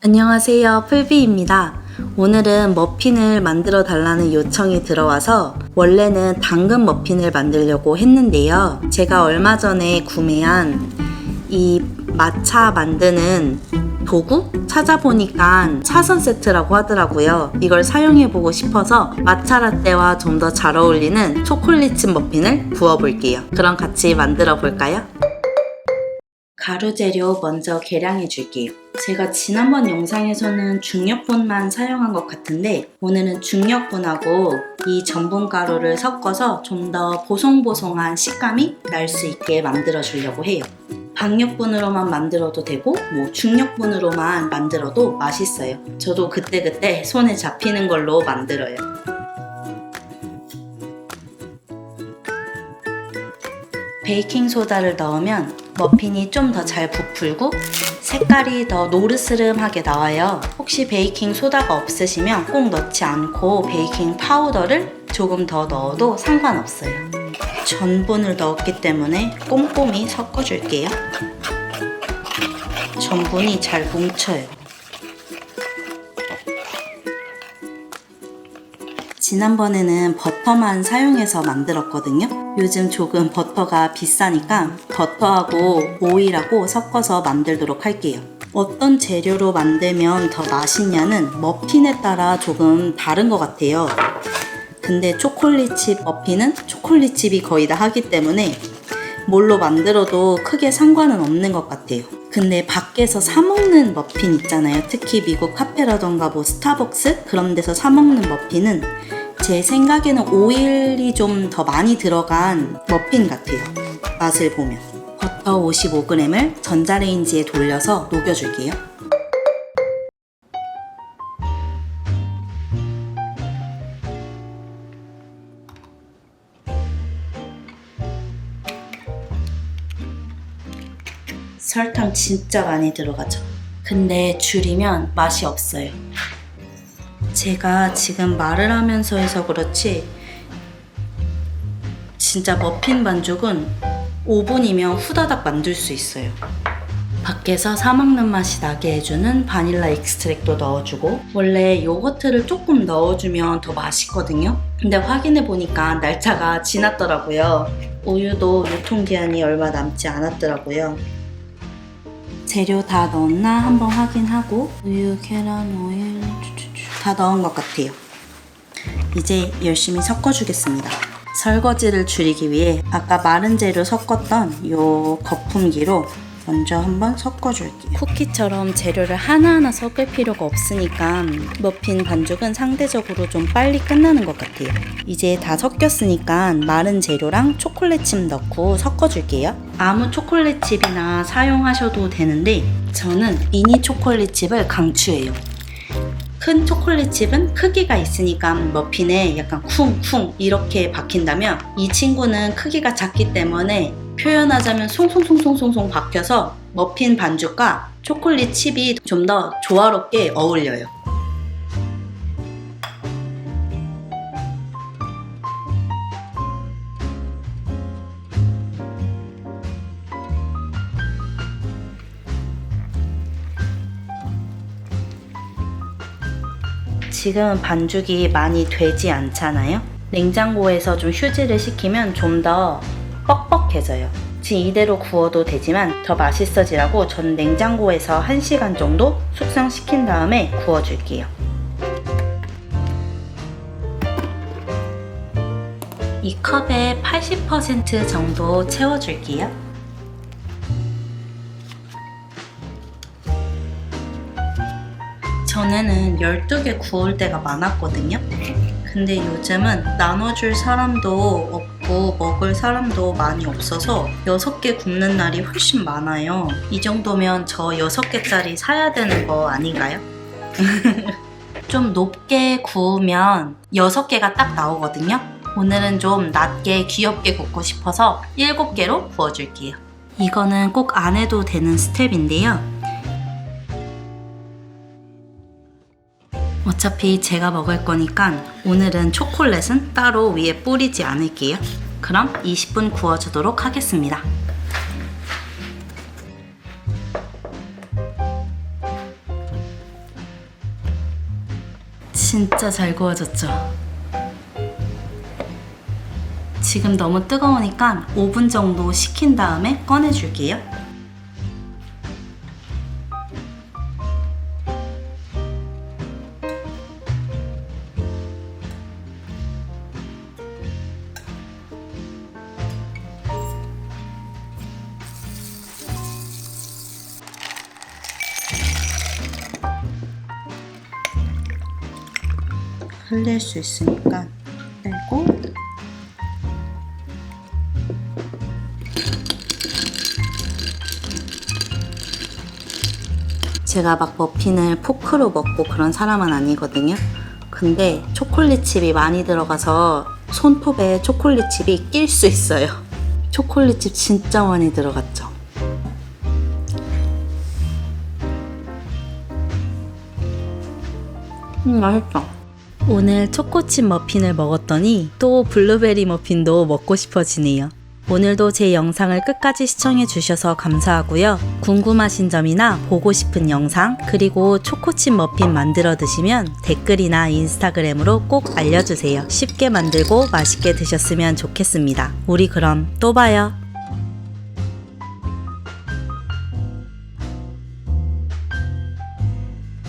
안녕하세요, 풀비입니다. 오늘은 머핀을 만들어 달라는 요청이 들어와서 원래는 당근 머핀을 만들려고 했는데요. 제가 얼마 전에 구매한 이 마차 만드는 도구 찾아보니까 차선 세트라고 하더라고요. 이걸 사용해보고 싶어서 마차 라떼와 좀 더 잘 어울리는 초콜릿칩 머핀을 구워볼게요. 그럼 같이 만들어 볼까요? 가루 재료 먼저 계량해 줄게요. 제가 지난번 영상에서는 중력분만 사용한 것 같은데 오늘은 중력분하고 이 전분 가루를 섞어서 좀 더 보송보송한 식감이 날 수 있게 만들어 주려고 해요. 박력분으로만 만들어도 되고 중력분으로만 만들어도 맛있어요. 저도 그때그때 손에 잡히는 걸로 만들어요. 베이킹소다를 넣으면 머핀이 좀 더 잘 부풀고 색깔이 더 노르스름하게 나와요. 혹시 베이킹소다가 없으시면 꼭 넣지 않고 베이킹 파우더를 조금 더 넣어도 상관없어요. 전분을 넣었기 때문에 꼼꼼히 섞어줄게요. 전분이 잘 뭉쳐요. 지난번에는 버터만 사용해서 만들었거든요. 요즘 조금 버터가 비싸니까 버터하고 오일하고 섞어서 만들도록 할게요. 어떤 재료로 만들면 더 맛있냐는 머핀에 따라 조금 다른 것 같아요. 근데 초콜릿칩 머핀은 초콜릿칩이 거의 다 하기 때문에 뭘로 만들어도 크게 상관은 없는 것 같아요. 근데 밖에서 사 먹는 머핀 있잖아요. 특히 미국 카페라던가 스타벅스 그런 데서 사 먹는 머핀은 제 생각에는 오일이 좀 더 많이 들어간 머핀 같아요. 맛을 보면. 버터 55g을 전자레인지에 돌려서 녹여줄게요. 설탕 진짜 많이 들어가죠. 근데 줄이면 맛이 없어요. 제가 지금 말을 하면서 해서 그렇지 진짜 머핀 반죽은 5분이면 후다닥 만들 수 있어요. 밖에서 사 먹는 맛이 나게 해주는 바닐라 익스트랙도 넣어주고 원래 요거트를 조금 넣어주면 더 맛있거든요. 근데 확인해 보니까 날짜가 지났더라고요. 우유도 유통기한이 얼마 남지 않았더라고요. 재료 다 넣었나 한번 확인하고 우유, 계란, 오일 다 넣은 것 같아요. 이제 열심히 섞어주겠습니다. 설거지를 줄이기 위해 아까 마른 재료 섞었던 요 거품기로 먼저 한번 섞어줄게요. 쿠키처럼 재료를 하나하나 섞을 필요가 없으니까 머핀 반죽은 상대적으로 좀 빨리 끝나는 것 같아요. 이제 다 섞였으니까 마른 재료랑 초콜릿칩 넣고 섞어줄게요. 아무 초콜릿칩이나 사용하셔도 되는데 저는 미니 초콜릿칩을 강추해요. 큰 초콜릿칩은 크기가 있으니까 머핀에 약간 쿵쿵 이렇게 박힌다면 이 친구는 크기가 작기 때문에 표현하자면 송송송송송송 박혀서 머핀 반죽과 초콜릿 칩이 좀 더 조화롭게 어울려요. 지금 반죽이 많이 되지 않잖아요? 냉장고에서 좀 휴지를 식히면 좀 더 뻑뻑해져요. 지금 이대로 구워도 되지만 더 맛있어지라고 전 냉장고에서 1시간 정도 숙성시킨 다음에 구워줄게요. 이 컵에 80% 정도 채워줄게요. 전에는 12개 구울 때가 많았거든요. 근데 요즘은 나눠줄 사람도 없고 먹을 사람도 많이 없어서 6개 굽는 날이 훨씬 많아요. 이 정도면 저 6개짜리 사야 되는 거 아닌가요? 좀 높게 구우면 6개가 딱 나오거든요. 오늘은 좀 낮게 귀엽게 굽고 싶어서 7개로 구워줄게요. 이거는 꼭 안 해도 되는 스텝인데요. 어차피 제가 먹을 거니까 오늘은 초콜릿은 따로 위에 뿌리지 않을게요. 그럼 20분 구워주도록 하겠습니다. 진짜 잘 구워졌죠? 지금 너무 뜨거우니까 5분 정도 식힌 다음에 꺼내줄게요. 흘릴 수 있으니까 떼고 제가 막 머핀을 포크로 먹고 그런 사람은 아니거든요. 근데 초콜릿 칩이 많이 들어가서 손톱에 초콜릿 칩이 낄 수 있어요. 초콜릿 칩 진짜 많이 들어갔죠. 맛있다. 오늘 초코칩 머핀을 먹었더니 또 블루베리 머핀도 먹고 싶어지네요. 오늘도 제 영상을 끝까지 시청해 주셔서 감사하고요. 궁금하신 점이나 보고 싶은 영상, 그리고 초코칩 머핀 만들어 드시면 댓글이나 인스타그램으로 꼭 알려주세요. 쉽게 만들고 맛있게 드셨으면 좋겠습니다. 우리 그럼 또 봐요.